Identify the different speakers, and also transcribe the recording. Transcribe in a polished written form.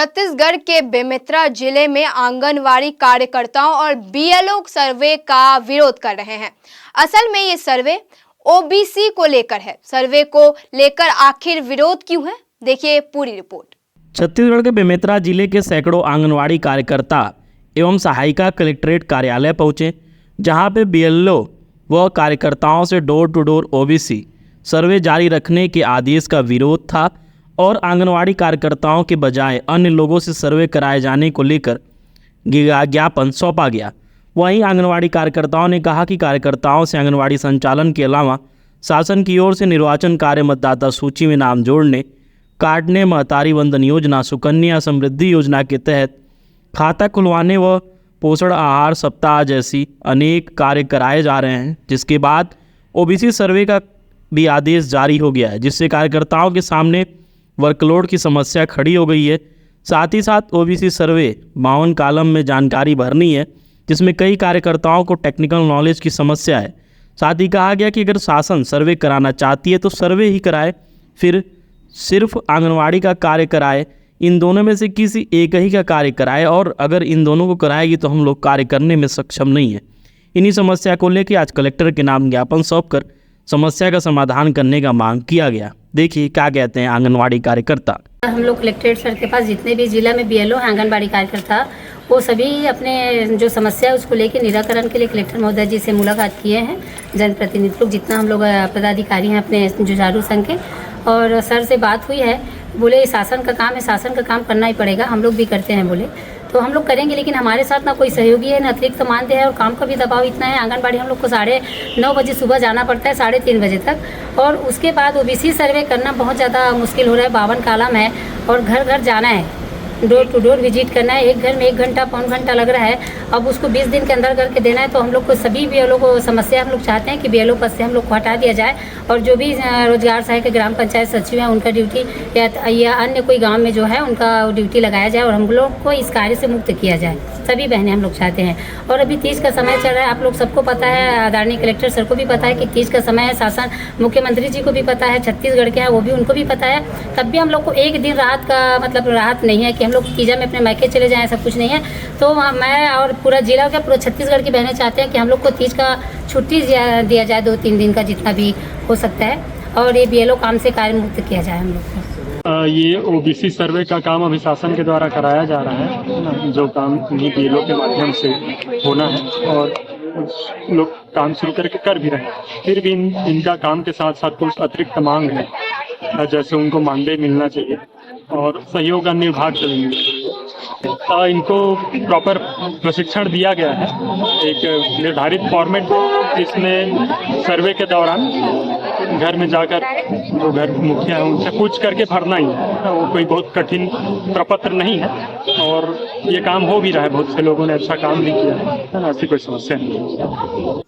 Speaker 1: छत्तीसगढ़ के बेमेतरा जिले में आंगनवाड़ी कार्यकर्ताओं और बीएलओ सर्वे का विरोध कर रहे हैं। असल में ये सर्वे ओबीसी को लेकर है। सर्वे को लेकर आखिर विरोध क्यों है, देखिए पूरी रिपोर्ट।
Speaker 2: छत्तीसगढ़ के बेमेतरा जिले के सैकड़ों आंगनवाड़ी कार्यकर्ता एवं सहायिका कलेक्ट्रेट कार्यालय पहुंचे, जहां पे बीएलओ व कार्यकर्ताओं से डोर टू डोर ओबीसी सर्वे जारी रखने के आदेश का विरोध था और आंगनवाड़ी कार्यकर्ताओं के बजाय अन्य लोगों से सर्वे कराए जाने को लेकर ज्ञापन सौंपा गया। वहीं आंगनवाड़ी कार्यकर्ताओं ने कहा कि कार्यकर्ताओं से आंगनवाड़ी संचालन के अलावा शासन की ओर से निर्वाचन कार्य, मतदाता सूची में नाम जोड़ने, काटने, महतारी वंदन योजना, सुकन्या समृद्धि योजना के तहत खाता खुलवाने व पोषण आहार सप्ताह जैसी अनेक कार्य कराए जा रहे हैं, जिसके बाद ओबीसी सर्वे का भी आदेश जारी हो गया है, जिससे कार्यकर्ताओं के सामने वर्कलोड की समस्या खड़ी हो गई है। साथ ही साथ ओबीसी सर्वे 52 कॉलम में जानकारी भरनी है, जिसमें कई कार्यकर्ताओं को टेक्निकल नॉलेज की समस्या है। साथ ही कहा गया कि अगर शासन सर्वे कराना चाहती है तो सर्वे ही कराए, फिर सिर्फ आंगनवाड़ी का कार्य कराए, इन दोनों में से किसी एक ही का कार्य कराए, और अगर इन दोनों को कराएगी तो हम लोग कार्य करने में सक्षम नहीं है। इन्हीं समस्या को लेकर आज कलेक्टर के नाम ज्ञापन सौंपकर समस्या का समाधान करने का मांग किया गया। देखिए क्या कहते हैं आंगनवाड़ी कार्यकर्ता।
Speaker 3: हम लोग कलेक्ट्रेट सर के पास जितने भी जिला में बीएलओ आंगनबाड़ी कार्यकर्ता, वो सभी अपने जो समस्या है उसको लेकर निराकरण के लिए कलेक्टर महोदय जी से मुलाकात किए हैं। जनप्रतिनिधि लोग जितना हम लोग पदाधिकारी हैं अपने जुझारू संघ के, और सर से बात हुई है। बोले शासन का काम है, शासन का काम करना ही पड़ेगा, हम लोग भी करते हैं बोले, तो हम लोग करेंगे, लेकिन हमारे साथ ना कोई सहयोगी है, ना अतिरिक्त मानदेय है, और काम का भी दबाव इतना है। आंगनबाड़ी हम लोग को 9:30 बजे सुबह जाना पड़ता है, 3:30 बजे तक, और उसके बाद ओबीसी सर्वे करना बहुत ज़्यादा मुश्किल हो रहा है। 52 कॉलम है और घर घर जाना है, डोर टू डोर विजिट करना है। एक घर में 1 घंटा पौन घंटा लग रहा है। अब उसको 20 दिन के अंदर करके देना है, तो हम लोग को सभी बीएलओ को समस्या, हम लोग चाहते हैं कि बीएलओ पद से हम लोग को हटा दिया जाए, और जो भी रोजगार सहायक ग्राम पंचायत सचिव हैं उनका ड्यूटी या अन्य कोई गांव में जो है उनका ड्यूटी लगाया जाए, और हम लोग को इस कार्य से मुक्त किया जाए। सभी बहनें हम लोग चाहते हैं। और अभी तीज का समय चल रहा है, आप लोग सबको पता है, आदरणीय कलेक्टर सर को भी पता है कि तीज का समय है। शासन मुख्यमंत्री जी को भी पता है, छत्तीसगढ़ के हैं वो भी, उनको भी पता है। तब भी हम लोग को एक दिन राहत का मतलब राहत नहीं है कि हम लोग तीजा में अपने मायके चले जाएं, सब कुछ नहीं है। तो मैं और पूरा जिला का, पूरा छत्तीसगढ़ की बहनें चाहते हैं कि हम लोग को तीज का छुट्टी दिया जाए, 2-3 दिन का जितना भी हो सकता है, और ये बीएलओ काम से कार्य मुक्त किया जाए हम लोग को।
Speaker 4: ये ओबीसी सर्वे का काम अभी शासन के द्वारा कराया जा रहा है, जो काम बीएलओ के माध्यम से होना है, और लोग काम शुरू करके कर भी रहे हैं। फिर भी इनका काम के साथ साथ कुछ अतिरिक्त मांग है, जैसे उनको मानदेय मिलना चाहिए और सहयोग अन्य विभाग से मिलना चाहिए। इनको प्रॉपर प्रशिक्षण दिया गया है, एक निर्धारित फॉर्मेट, इसमें सर्वे के दौरान घर में जाकर जो घर मुखिया है उनसे पूछ करके भरना ही है। वो कोई बहुत कठिन प्रपत्र नहीं है, और ये काम हो भी रहा है। बहुत से लोगों ने अच्छा काम भी किया है ना, ऐसी कोई समस्या नहीं है।